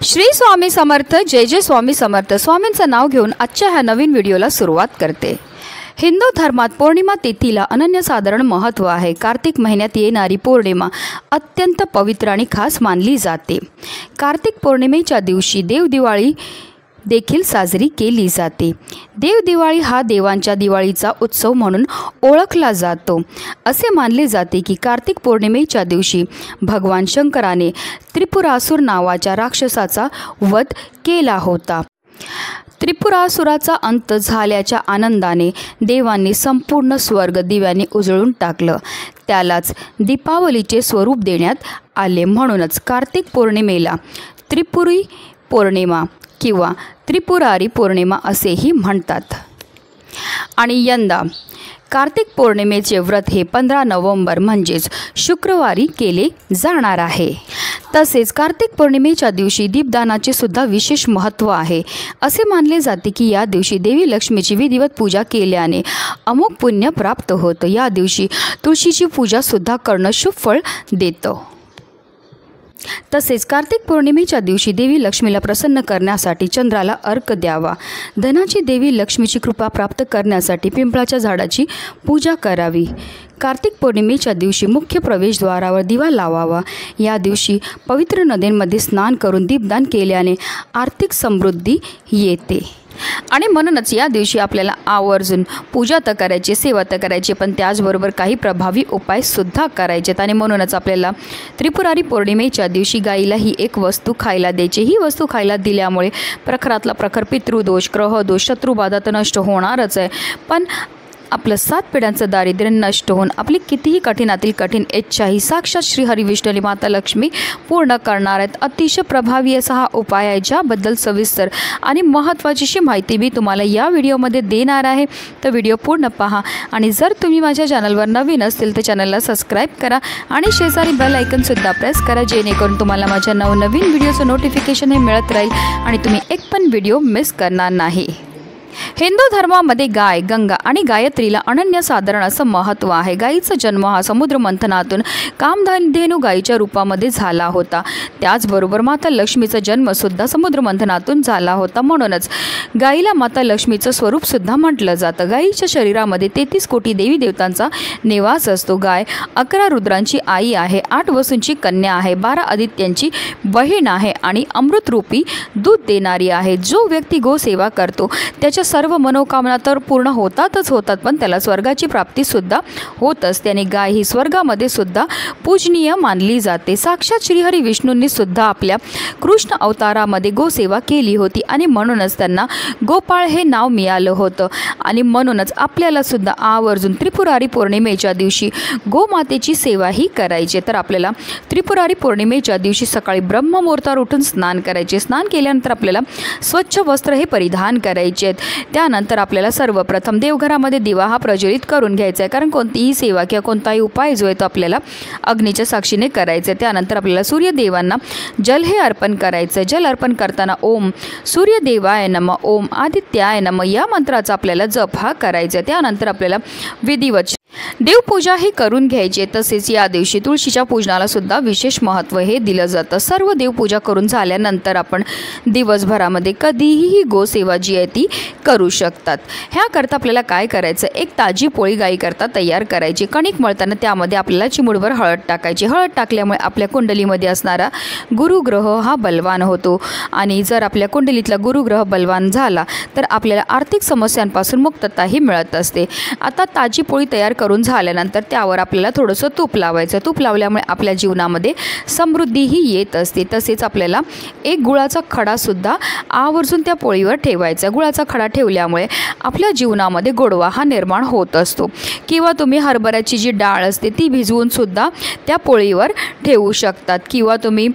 श्री स्वामी समर्थ, जय जय स्वामी समर्थ। स्वामींचं नाव घेऊन आजच्या ह्या नवीन व्हिडिओला सुरुवात करते। हिंदू धर्मात पौर्णिमा तिथीला अनन्यसाधारण महत्त्व आहे। कार्तिक महिन्यात येणारी पौर्णिमा अत्यंत पवित्र आणि खास मानली जाते। कार्तिक पौर्णिमेच्या दिवशी देवदिवाळी देखील साजरी केली जाते। देवदिवाळी हा देवांच्या दिवाळीचा उत्सव म्हणून ओळखला जातो। असे मानले जाते की कार्तिक पौर्णिमेच्या दिवशी भगवान शंकराने त्रिपुरासुर नावाच्या राक्षसाचा वध केला होता। त्रिपुरासुराचा अंत झाल्याच्या आनंदाने देवांनी संपूर्ण स्वर्ग दिव्याने उजळून टाकलं। त्यालाच दीपावलीचे स्वरूप देण्यात आले। म्हणूनच कार्तिक पौर्णिमेला त्रिपुरी पौर्णिमा किंवा त्रिपुरारी पौर्णिमा असेही म्हणतात। आणि यंदा कार्तिक पौर्णिमेचे व्रत हे 15 नोव्हेंबर म्हणजेच शुक्रवारी केले जाणार आहे। तसेच कार्तिक पौर्णिमेच्या दिवशी दीपदानाचे सुद्धा विशेष महत्त्व आहे। असे मानले जाते की या दिवशी देवी लक्ष्मीची विधिवत पूजा केल्याने अमोघ पुण्य प्राप्त होतं। या दिवशी तुळशीची पूजा सुद्धा करणं शुभ फळ देतं। तसेच कार्तिक पौर्णिमेच्या दिवशी देवी लक्ष्मीला प्रसन्न करण्यासाठी चंद्राला अर्घ्य द्यावा। धनाची देवी लक्ष्मीची कृपा प्राप्त करण्यासाठी पिंपळाच्या झाडाची पूजा करावी। कार्तिक पौर्णिमेच्या दिवशी मुख्य प्रवेशद्वारावर दिवा लावावा। या दिवशी पवित्र नद्यांमध्ये स्नान करून दीपदान केल्याने आर्थिक समृद्धी येते। आणि म्हणूनच या दिवशी आपल्याला आवर्जून पूजा तर करायची, सेवा तर करायची, पण त्याचबरोबर काही प्रभावी उपाय सुद्धा करायचेत। आणि म्हणूनच आपल्याला त्रिपुरारी पौर्णिमेच्या दिवशी गाईला ही एक वस्तू खायला द्यायची। ही वस्तू खायला दिल्यामुळे प्रखरातला प्रखर पितृदोष, ग्रहदोष, शत्रुबाधा तर नष्ट होणारच आहे, पण आपलं 7 पिढ्यांचं दारिद्र्य नष्ट होऊन आपली कितीही कठीणातील कठीण इच्छाही साक्षात श्री हरिविष्णू माता लक्ष्मी पूर्ण करणार आहेत। अतिशय प्रभावी असा हा उपाय आहे, ज्याबद्दल सविस्तर आणि महत्त्वाची माहिती मी तुम्हाला या व्हिडिओमध्ये देणार आहे। तर व्हिडिओ पूर्ण पहा आणि जर तुम्ही माझ्या चॅनलवर नवीन असतील तर चॅनलला सबस्क्राईब करा आणि शेजारी बेल आयकॉनसुद्धा प्रेस करा, जेणेकरून तुम्हाला माझ्या नवनवीन व्हिडिओचं नोटिफिकेशन हे मिळत राहील आणि तुम्ही एक पण व्हिडिओ मिस करणार नाही। हिंदू धर्मामध्ये गाय, गंगा आणि गायत्रीला अनन्यसाधारण असं महत्त्व आहे। गायीचा जन्म हा समुद्र मंथनातून कामधेनू गायीच्या रूपामध्ये झाला होता। त्याचबरोबर माता लक्ष्मीचा जन्मसुद्धा समुद्र मंथनातून झाला होता। म्हणूनच गायीला माता लक्ष्मीचं स्वरूपसुद्धा म्हटलं जातं। गायीच्या शरीरामध्ये 33 कोटी देवी देवतांचा निवास असतो। गाय 11 रुद्रांची आई आहे, 8 वसूंची कन्या आहे, 12 आदित्यांची बहीण आहे आणि अमृतरूपी दूध देणारी आहे। जो व्यक्ती गोसेवा करतो त्याच्या सर्व मनोकामना तर पूर्ण होतातच होतात, पण त्याला स्वर्गाची प्राप्तीसुद्धा होत असते। आणि गाय ही स्वर्गामध्ये सुद्धा पूजनीय मानली जाते। साक्षात श्रीहरी विष्णूंनी सुद्धा आपल्या कृष्ण अवतारामध्ये गोसेवा केली होती आणि म्हणूनच त्यांना गोपाळ हे नाव मिळालं होतं। आणि म्हणूनच आपल्याला सुद्धा आवर्जून त्रिपुरारी पौर्णिमेच्या दिवशी गोमातेची सेवाही करायची। तर आपल्याला त्रिपुरारी पौर्णिमेच्या दिवशी सकाळी ब्रह्ममुहूर्तावर उठून स्नान करायचे। स्नान केल्यानंतर आपल्याला स्वच्छ वस्त्र हे परिधान करायचे आहेत। त्यानंतर आपल्याला सर्वप्रथम देवघरामध्ये दिवा हा प्रज्वलित करून घ्यायचा आहे, कारण कोणतीही सेवा किंवा कोणताही उपाय जो आहे तो आपल्याला अग्नीच्या साक्षीने करायचा आहे। त्यानंतर आपल्याला सूर्यदेवांना जल हे अर्पण करायचं आहे। जल अर्पण करताना ओम सूर्यदेवाय नमः, ओम आदित्याय नमः या मंत्राचा आपल्याला जप हा करायचा आहे। त्यानंतर आपल्याला विधिवत देवपूजा ही करून घ्यायची। तसेच या दिवशी तुळशीच्या पूजनाला सुद्धा विशेष महत्त्व हे दिलं जातं। सर्व देवपूजा करून झाल्यानंतर आपण दिवसभरामध्ये कधीही गोसेवा जी आहे ती करू शकतात। ह्याकरता आपल्याला काय करायचं, एक ताजी पोळी गाईकरता तयार करायची। कणिक मळताना त्यामध्ये आपल्याला चिमूटभर हळद टाकायची। हळद टाकल्यामुळे आपल्या कुंडलीमध्ये असणारा गुरुग्रह हा बलवान होतो आणि जर आपल्या कुंडलीतला गुरुग्रह बलवान झाला तर आपल्याला आर्थिक समस्यांपासून मुक्तताही मिळत असते। आता ताजी पोळी तयार करून झाल्यानंतर त्यावर आपल्याला थोडंसं तूप लावायचं। तूप लावल्यामुळे आपल्या जीवनामध्ये समृद्धीही येत असते। तसेच आपल्याला एक गुळाचा खडासुद्धा आवर्जून त्या पोळीवर ठेवायचा। गुळाचा खडा ठेवल्यामुळे आपल्या जीवनामध्ये गोडवा हा निर्माण होत असतो। किंवा तुम्ही हरभऱ्याची जी डाळ असते ती भिजवून सुद्धा त्या पोळीवर ठेवू शकतात, किंवा तुम्ही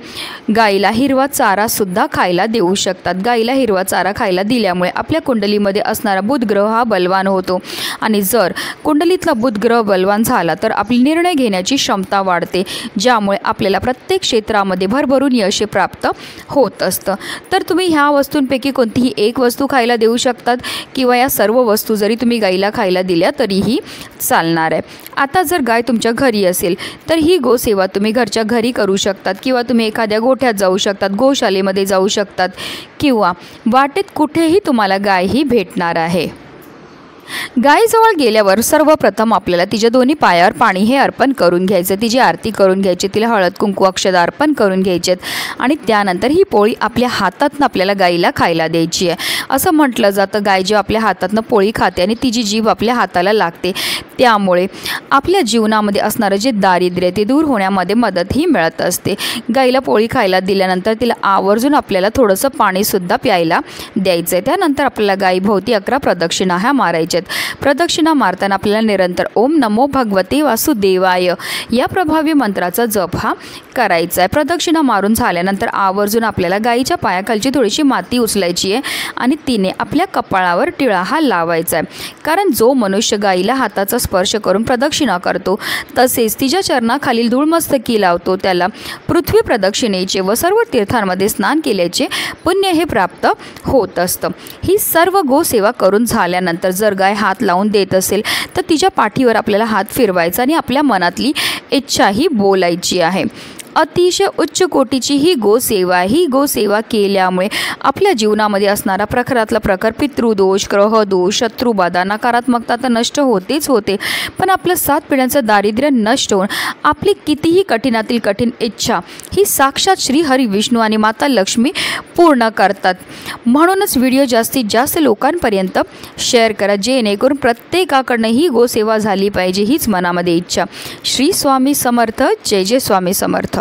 गाईला हिरवा चारासुद्धा खायला देऊ शकतात। गाईला हिरवा चारा खायला दिल्यामुळे आपल्या कुंडलीमध्ये असणारा बुधग्रह हा बलवान होतो आणि जर कुंडलीतला बुधग्रह सुदृढ बलवान झाला तर आपली निर्णय घेण्याची क्षमता वाढते, ज्यामुळे आपल्याला प्रत्येक क्षेत्रामध्ये भरभरून यश प्राप्त होत असतं। तर तुम्ही ह्या वस्तूंपैकी कोणतीही एक वस्तू खायला देऊ शकतात किंवा या सर्व वस्तू जरी तुम्ही गाईला खायला दिल्या तरीही चालणार आहे। आता जर गाय तुमच्या घरी असेल तर ही गोसेवा तुम्ही घरच्या घरी करू शकतात किंवा तुम्ही एखाद्या गोठ्यात जाऊ शकतात, गोशालेमध्ये जाऊ शकतात किंवा वाटेत कुठेही तुम्हाला गाय ही भेटणार आहे। गायीजवळ गेल्यावर सर्वप्रथम आपल्याला तिच्या दोन्ही पायावर पाणी हे अर्पण करून घ्यायचं, तिची आरती करून घ्यायची, तिला हळद कुंकू अक्षदा अर्पण करून घ्यायचेत आणि त्यानंतर ही पोळी आपल्या हातातनं आपल्याला गाईला खायला द्यायची आहे। असं म्हटलं जातं गाय जेव्हा आपल्या हातातनं पोळी खाते आणि तिची जीभ आपल्या हाताला लागते, त्यामुळे आपल्या जीवनामध्ये असणारं जे दारिद्र्य ते दूर होण्यामध्ये मदतही मिळत असते। गाईला पोळी खायला दिल्यानंतर तिला आवर्जून आपल्याला थोडंसं पाणीसुद्धा प्यायला द्यायचं आहे। त्यानंतर आपल्याला गायीभोवती 11 प्रदक्षिणा ह्या मारायच्या। प्रदक्षिणा मारताना आपल्याला निरंतर ओम नमो भगवते वासुदेवाय या प्रभावी मंत्राचा जप हा करायचा आहे। प्रदक्षिणा मारून झाल्यानंतर आवर्जून आपल्याला गाईच्या पायाखालची थोडीशी माती उचलायची आहे आणि तिने आपल्या कपाळावर टिळा हा लावायचा आहे, कारण जो मनुष्य गाईला हाताचा स्पर्श करून प्रदक्षिणा करतो तसेच तिच्या चरणाखालील धूळमस्तकी लावतो त्याला पृथ्वी प्रदक्षिणेचे व सर्व तीर्थांमध्ये स्नान केल्याचे पुण्य हे प्राप्त होत असतं। ही सर्व गोसेवा करून झाल्यानंतर जर गाय हात लावून देत असेल तर तिच्या पाठीवर आपल्याला हात फिरवायचा आणि आपल्या मनातली इच्छा ही बोलायची आहे। अतिशय उच्च कोटीची ही गोसेवा केल्यामुळे आपल्या जीवनामध्ये असणारा प्रखरातला प्रखर पितृदोष, ग्रहदोष, शत्रुबाधा, नकारात्मकता तर नष्ट होतेच होते, पण आपलं 7 पिढ्यांचं दारिद्र्य नष्ट होऊन आपली कितीही कठीणातील कठीण इच्छा ही साक्षात श्री हरी विष्णू आणि माता लक्ष्मी पूर्ण करतात। म्हणूनच व्हिडिओ जास्तीत जास्त लोकांपर्यंत शेअर करा, जेणेकरून प्रत्येकाकडनं ही गोसेवा झाली पाहिजे हीच मनामध्ये इच्छा। श्री स्वामी समर्थ, जय जय स्वामी समर्थ।